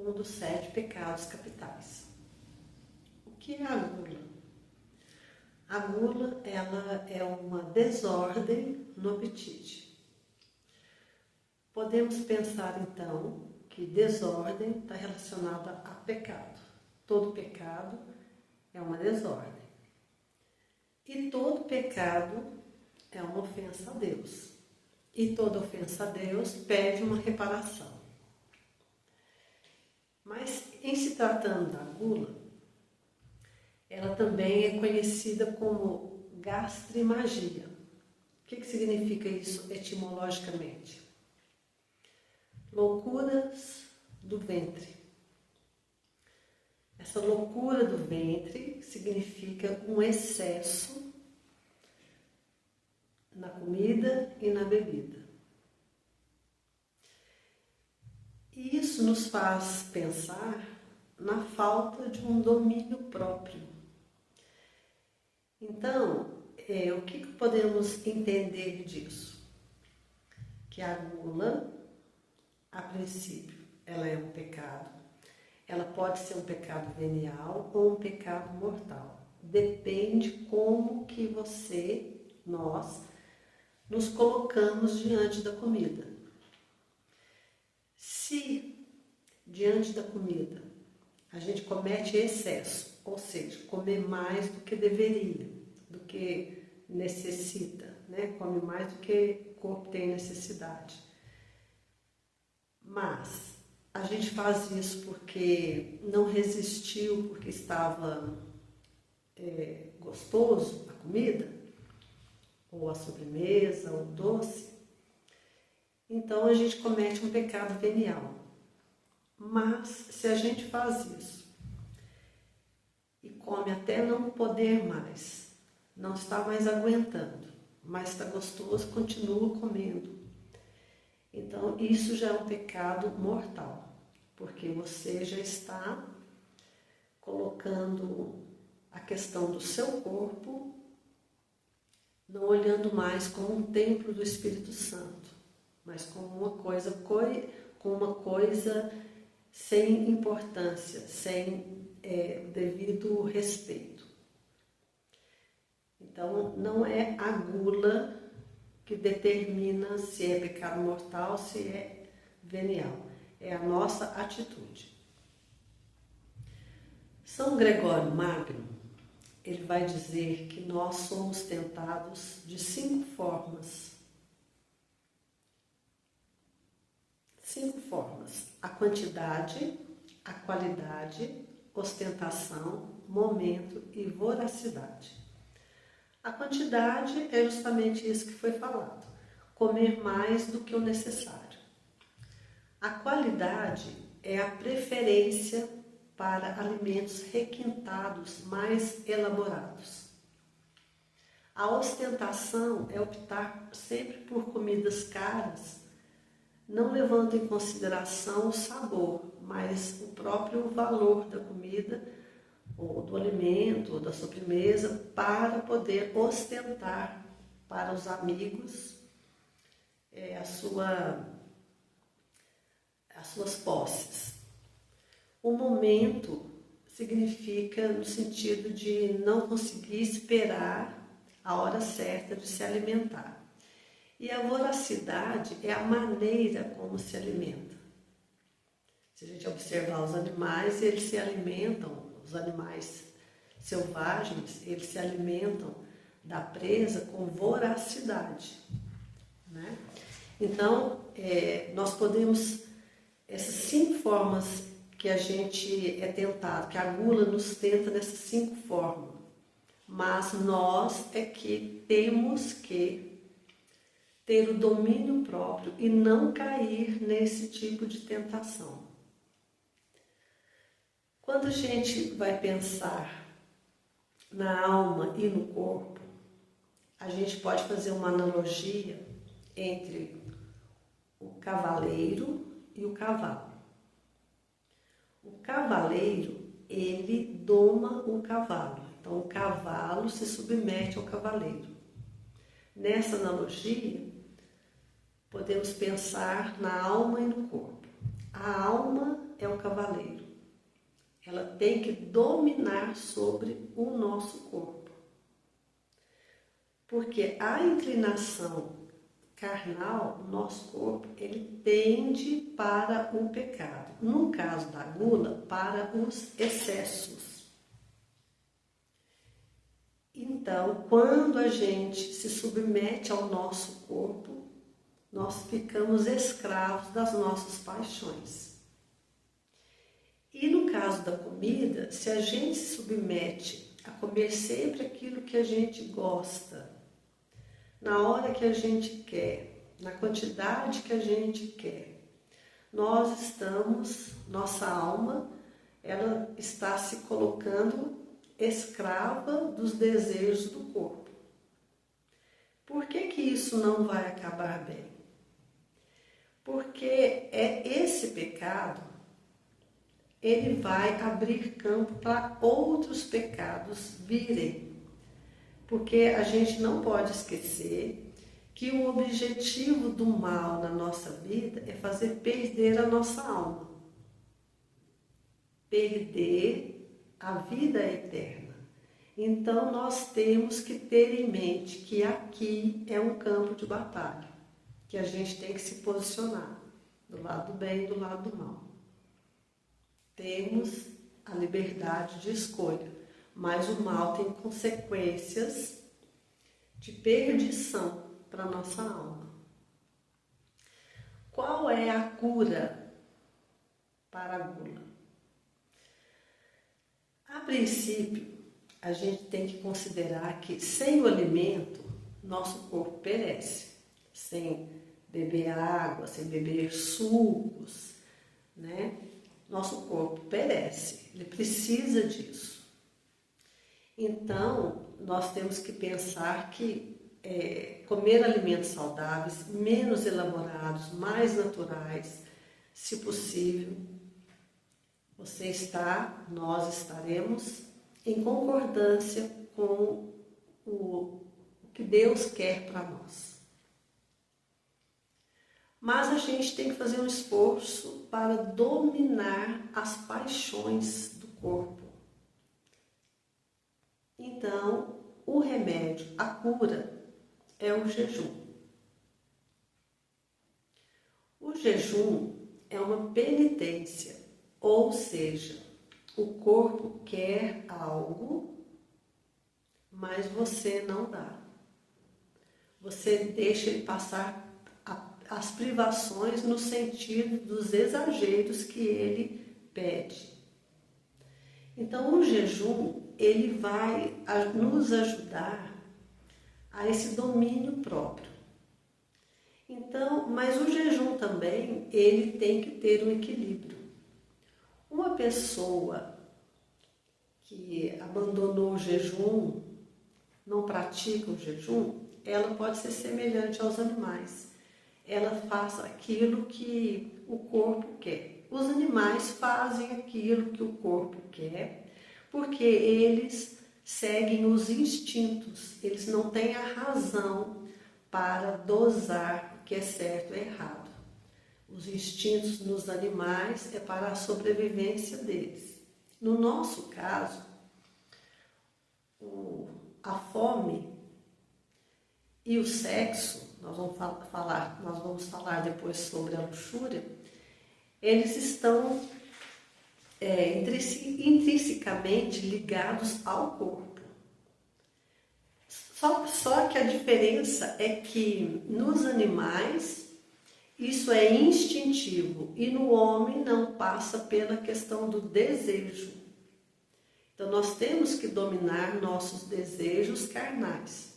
um dos 7 pecados capitais. O que é a gula? A gula, ela é uma desordem no apetite. Podemos pensar então que desordem está relacionada a pecado. Todo pecado é uma desordem. E todo pecado é uma ofensa a Deus. E toda ofensa a Deus pede uma reparação. Mas em se tratando da gula, ela também é conhecida como gastrimagia. O que significa isso etimologicamente? Loucuras do ventre. Essa loucura do ventre significa um excesso na comida e na bebida. E isso nos faz pensar na falta de um domínio próprio. Então, o que podemos entender disso? Que a gula, a princípio, ela é um pecado. Ela pode ser um pecado venial ou um pecado mortal. Depende como que nós, nos colocamos diante da comida. Se, diante da comida, a gente comete excesso, ou seja, comer mais do que deveria, do que necessita, né? Come mais do que o corpo tem necessidade. Mas a gente faz isso porque não resistiu, porque estava gostoso a comida, ou a sobremesa, ou o doce. Então a gente comete um pecado venial. Mas se a gente faz isso e come até não poder mais, não está mais aguentando, mas está gostoso, continua comendo. Então isso já é um pecado mortal, porque você já está colocando a questão do seu corpo, não olhando mais como um templo do Espírito Santo, mas como uma coisa sem importância, sem devido respeito. Então, não é a gula que determina se é pecado mortal, se é venial. É a nossa atitude. São Gregório Magno, ele vai dizer que nós somos tentados de 5 formas. 5 formas: a quantidade, a qualidade, ostentação, momento e voracidade. A quantidade é justamente isso que foi falado: comer mais do que o necessário. A qualidade é a preferência para alimentos requintados, mais elaborados. A ostentação é optar sempre por comidas caras, não levando em consideração o sabor, mas o próprio valor da comida, ou do alimento, ou da sobremesa, para poder ostentar para os amigos as suas posses. O momento significa no sentido de não conseguir esperar a hora certa de se alimentar. E a voracidade é a maneira como se alimenta. Se a gente observar os animais, eles se alimentam, os animais selvagens, eles se alimentam da presa com voracidade, né? Então, nós podemos, essas 5 formas que a gente é tentado, que a gula nos tenta nessas 5 formas, mas nós é que temos que ter o domínio próprio e não cair nesse tipo de tentação. Quando a gente vai pensar na alma e no corpo, a gente pode fazer uma analogia entre o cavaleiro e o cavalo. O cavaleiro, ele doma o cavalo. Então, o cavalo se submete ao cavaleiro. Nessa analogia, podemos pensar na alma e no corpo. A alma é o cavaleiro. Ela tem que dominar sobre o nosso corpo. Porque a inclinação carnal, o nosso corpo, ele tende para o pecado. No caso da gula, para os excessos. Então, quando a gente se submete ao nosso corpo, nós ficamos escravos das nossas paixões. E no caso da comida, se a gente se submete a comer sempre aquilo que a gente gosta, na hora que a gente quer, na quantidade que a gente quer, nossa alma, ela está se colocando escrava dos desejos do corpo. Por que que isso não vai acabar bem? Porque esse pecado, ele vai abrir campo para outros pecados virem. Porque a gente não pode esquecer que o objetivo do mal na nossa vida é fazer perder a nossa alma. Perder a vida eterna. Então nós temos que ter em mente que aqui é um campo de batalha, que a gente tem que se posicionar do lado do bem e do lado do mal. Temos a liberdade de escolha, mas o mal tem consequências de perdição para a nossa alma. Qual é a cura para a gula? A princípio, a gente tem que considerar que sem o alimento, nosso corpo perece. Sem beber água, sem beber sucos, né? Nosso corpo perece, ele precisa disso. Então, nós temos que pensar que comer alimentos saudáveis, menos elaborados, mais naturais, se possível, nós estaremos em concordância com o que Deus quer para nós. Mas a gente tem que fazer um esforço para dominar as paixões do corpo. Então, o remédio, a cura, é o jejum. O jejum é uma penitência, ou seja, o corpo quer algo, mas você não dá. Você deixa ele passar as privações no sentido dos exageros que ele pede. Então, o jejum, ele vai nos ajudar a esse domínio próprio. Então, mas o jejum também, ele tem que ter um equilíbrio. Uma pessoa que abandonou o jejum, não pratica o jejum, ela pode ser semelhante aos animais. Ela faz aquilo que o corpo quer. Os animais fazem aquilo que o corpo quer, porque eles seguem os instintos, eles não têm a razão para dosar o que é certo e errado. Os instintos nos animais é para a sobrevivência deles. No nosso caso, a fome e o sexo, nós vamos falar depois sobre a luxúria, eles estão intrinsecamente ligados ao corpo. Só que a diferença é que nos animais isso é instintivo e no homem não passa pela questão do desejo. Então nós temos que dominar nossos desejos carnais,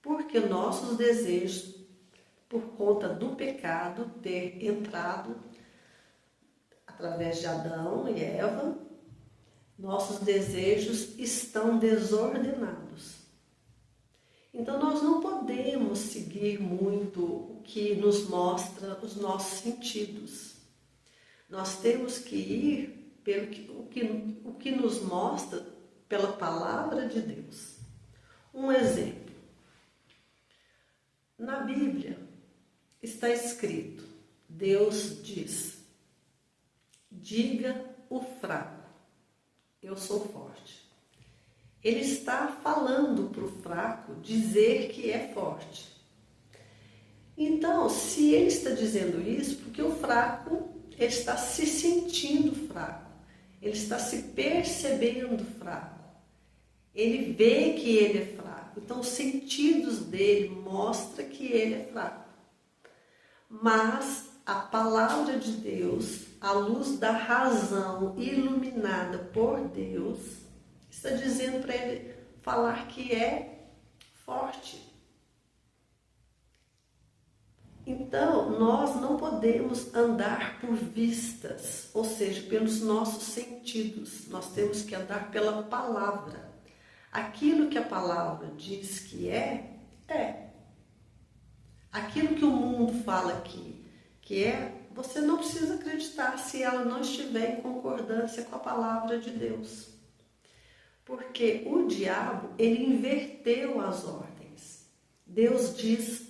porque nossos desejos, por conta do pecado ter entrado através de Adão e Eva, nossos desejos estão desordenados. Então nós não podemos seguir muito o que nos mostra os nossos sentidos. Nós temos que ir pelo o que nos mostra pela palavra de Deus. Um exemplo. Na Bíblia está escrito, Deus diz, diga o fraco, eu sou forte. Ele está falando para o fraco dizer que é forte. Então, se ele está dizendo isso, porque o fraco, ele está se sentindo fraco, ele está se percebendo fraco, ele vê que ele é fraco, então os sentidos dele mostram que ele é fraco. Mas a palavra de Deus, a luz da razão iluminada por Deus, está dizendo para ele falar que é forte. Então, nós não podemos andar por vistas, ou seja, pelos nossos sentidos. Nós temos que andar pela palavra. Aquilo que a palavra diz que é, é. Aquilo que o mundo fala que é, você não precisa acreditar se ela não estiver em concordância com a palavra de Deus. Porque o diabo, ele inverteu as ordens. Deus diz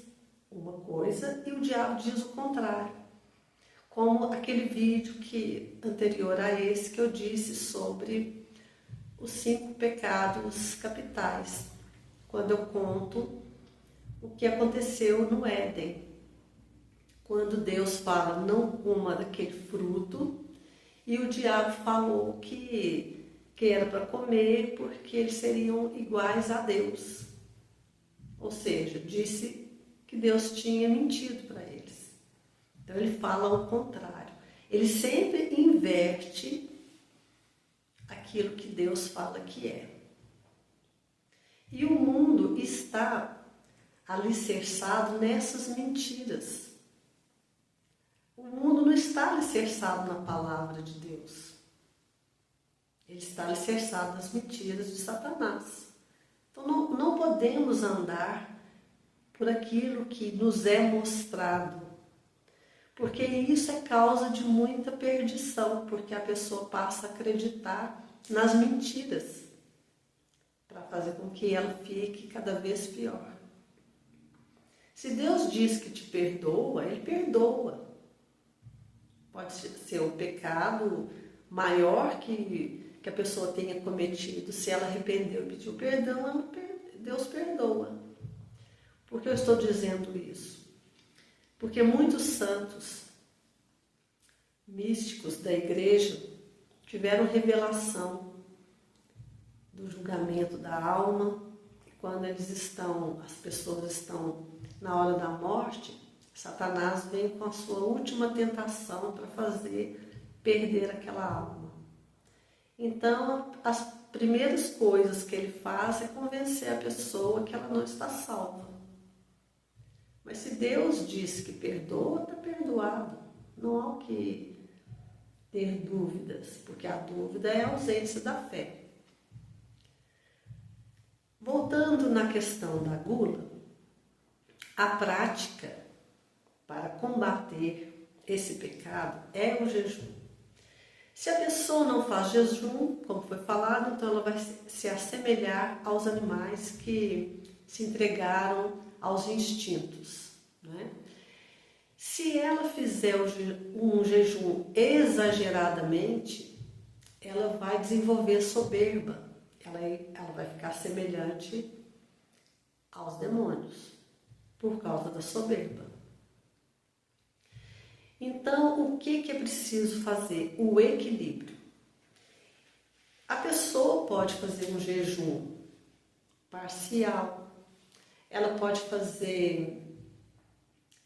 uma coisa e o diabo diz o contrário. Como aquele vídeo anterior a esse que eu disse sobre os 5 pecados capitais, quando eu conto o que aconteceu no Éden, quando Deus fala não coma daquele fruto e o diabo falou que era para comer porque eles seriam iguais a Deus, ou seja, disse que Deus tinha mentido para eles. Então ele fala ao contrário. Ele sempre inverte aquilo que Deus fala que é. E o mundo está alicerçado nessas mentiras. O mundo não está alicerçado na palavra de Deus. Ele está alicerçado nas mentiras de Satanás. Então não podemos andar por aquilo que nos é mostrado, porque isso é causa de muita perdição, porque a pessoa passa a acreditar nas mentiras, para fazer com que ela fique cada vez pior. Se Deus diz que te perdoa, Ele perdoa. Pode ser o pecado maior que a pessoa tenha cometido, se ela arrependeu e pediu perdão, Deus perdoa. Por que eu estou dizendo isso? Porque muitos santos místicos da igreja tiveram revelação do julgamento da alma. Quando as pessoas estão na hora da morte, Satanás vem com a sua última tentação para fazer perder aquela alma. Então, as primeiras coisas que ele faz é convencer a pessoa que ela não está salva. Mas se Deus diz que perdoa, está perdoado. Não há o que ter dúvidas, porque a dúvida é a ausência da fé. Voltando na questão da gula, a prática para combater esse pecado é o jejum. Se a pessoa não faz jejum, como foi falado, então ela vai se assemelhar aos animais que se entregaram aos instintos, né? Se ela fizer um jejum exageradamente, ela vai desenvolver soberba, ela vai ficar semelhante aos demônios, por causa da soberba. Então, o que é preciso fazer? O equilíbrio. A pessoa pode fazer um jejum parcial, ela pode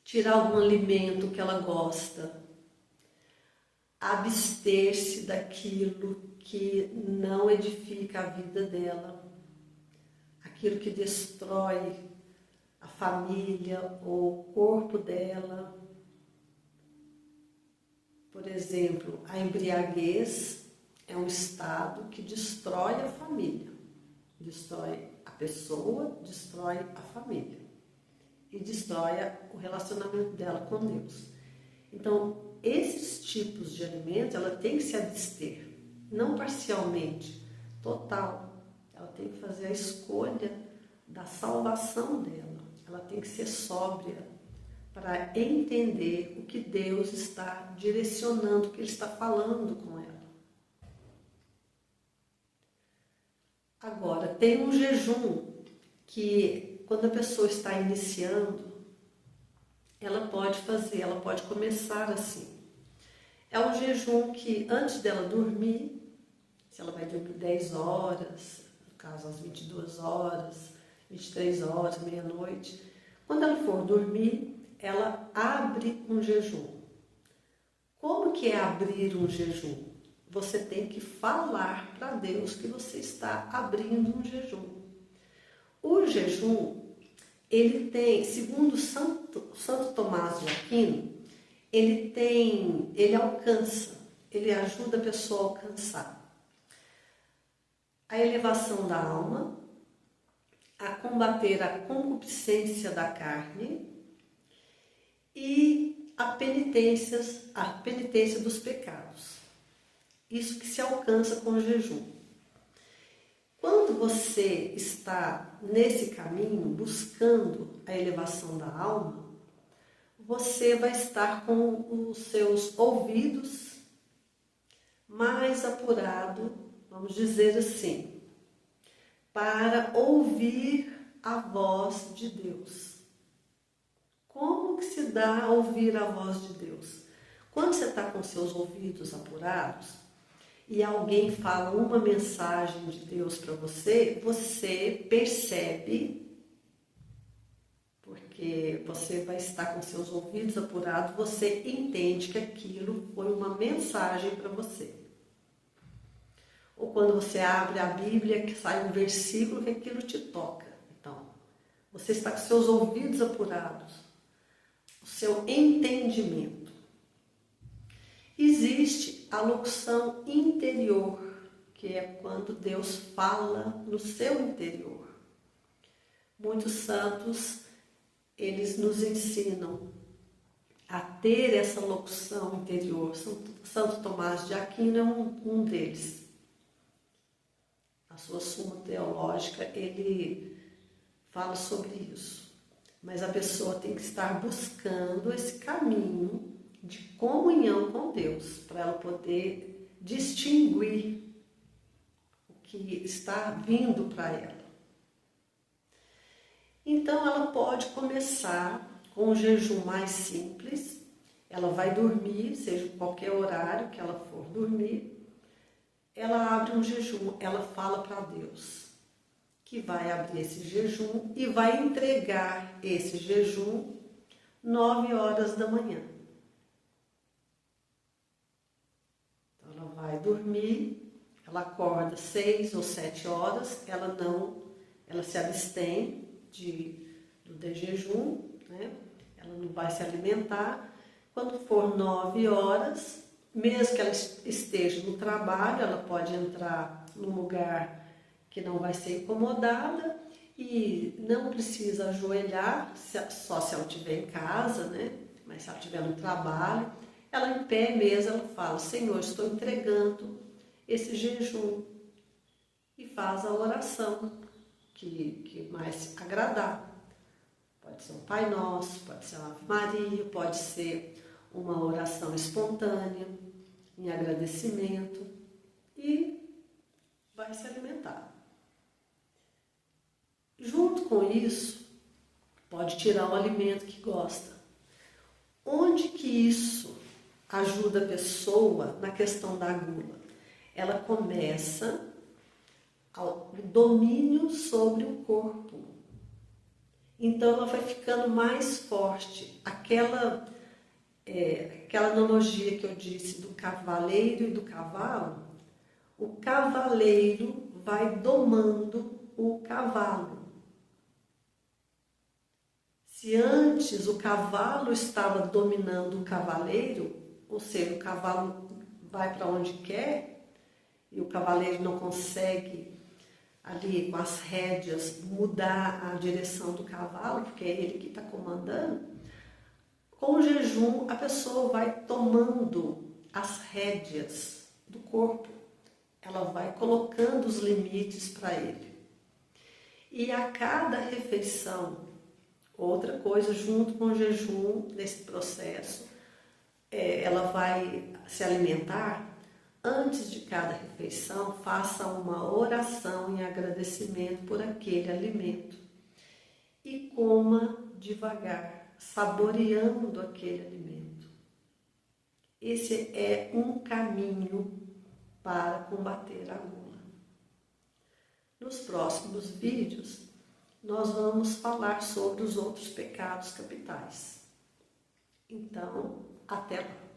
tirar algum alimento que ela gosta, abster-se daquilo que não edifica a vida dela, aquilo que destrói a família ou o corpo dela. Por exemplo, a embriaguez é um estado que destrói a família, destrói a pessoa, destrói a família e destrói o relacionamento dela com Deus. Então, esses tipos de alimentos, ela tem que se abster, não parcialmente, total. Ela tem que fazer a escolha da salvação dela. Ela tem que ser sóbria para entender o que Deus está direcionando, o que Ele está falando com ela. Agora, tem um jejum que, quando a pessoa está iniciando, ela pode fazer, ela pode começar assim. É um jejum que, antes dela dormir, se ela vai dormir 10 horas, no caso às 22 horas, 23 horas, meia-noite, quando ela for dormir, ela abre um jejum. Como que é abrir um jejum? Você tem que falar para Deus que você está abrindo um jejum. O jejum, ele tem, segundo Santo Tomás de Aquino, ele alcança, ele ajuda a pessoa a alcançar a elevação da alma, a combater a concupiscência da carne e a penitência dos pecados. Isso que se alcança com o jejum. Quando você está nesse caminho, buscando a elevação da alma, você vai estar com os seus ouvidos mais apurado, vamos dizer assim, para ouvir a voz de Deus. Como que se dá a ouvir a voz de Deus? Quando você está com seus ouvidos apurados e alguém fala uma mensagem de Deus para você, você percebe, porque você vai estar com seus ouvidos apurados, você entende que aquilo foi uma mensagem para você. Ou quando você abre a Bíblia, que sai um versículo que aquilo te toca. Então, você está com seus ouvidos apurados, o seu entendimento. Existe a locução interior, que é quando Deus fala no seu interior. Muitos santos, eles nos ensinam a ter essa locução interior. Santo Tomás de Aquino é um deles. A sua Suma Teológica, ele fala sobre isso. Mas a pessoa tem que estar buscando esse caminho de comunhão com Deus, para ela poder distinguir o que está vindo para ela. Então, ela pode começar com um jejum mais simples. Ela vai dormir, seja em qualquer horário que ela for dormir. Ela abre um jejum, ela fala para Deus que vai abrir esse jejum e vai entregar esse jejum 9 horas da manhã. Então, ela vai dormir, ela acorda 6 ou 7 horas, ela se abstém do jejum, né? Ela não vai se alimentar. Quando for 9 horas, mesmo que ela esteja no trabalho, ela pode entrar num lugar que não vai ser incomodada e não precisa ajoelhar, só se ela estiver em casa, né? Mas se ela estiver no trabalho, ela em pé mesmo, ela fala: Senhor, estou entregando esse jejum, e faz a oração que mais agradar. Pode ser um Pai Nosso, pode ser uma Ave Maria, pode ser uma oração espontânea, em agradecimento, e vai se alimentar. Junto com isso, pode tirar o alimento que gosta. Onde que isso ajuda a pessoa na questão da gula? Ela começa o domínio sobre o corpo. Então, ela vai ficando mais forte. Aquela analogia que eu disse do cavaleiro e do cavalo, o cavaleiro vai domando o cavalo. Se antes o cavalo estava dominando o cavaleiro, ou seja, o cavalo vai para onde quer e o cavaleiro não consegue ali com as rédeas mudar a direção do cavalo, porque é ele que está comandando, com o jejum a pessoa vai tomando as rédeas do corpo, ela vai colocando os limites para ele. E a cada refeição, Outra coisa, junto com o jejum, nesse processo, ela vai se alimentar. Antes de cada refeição, faça uma oração em agradecimento por aquele alimento e coma devagar, saboreando aquele alimento. Esse é um caminho para combater a gula. Nos próximos vídeos, nós vamos falar sobre os outros pecados capitais. Então, até lá!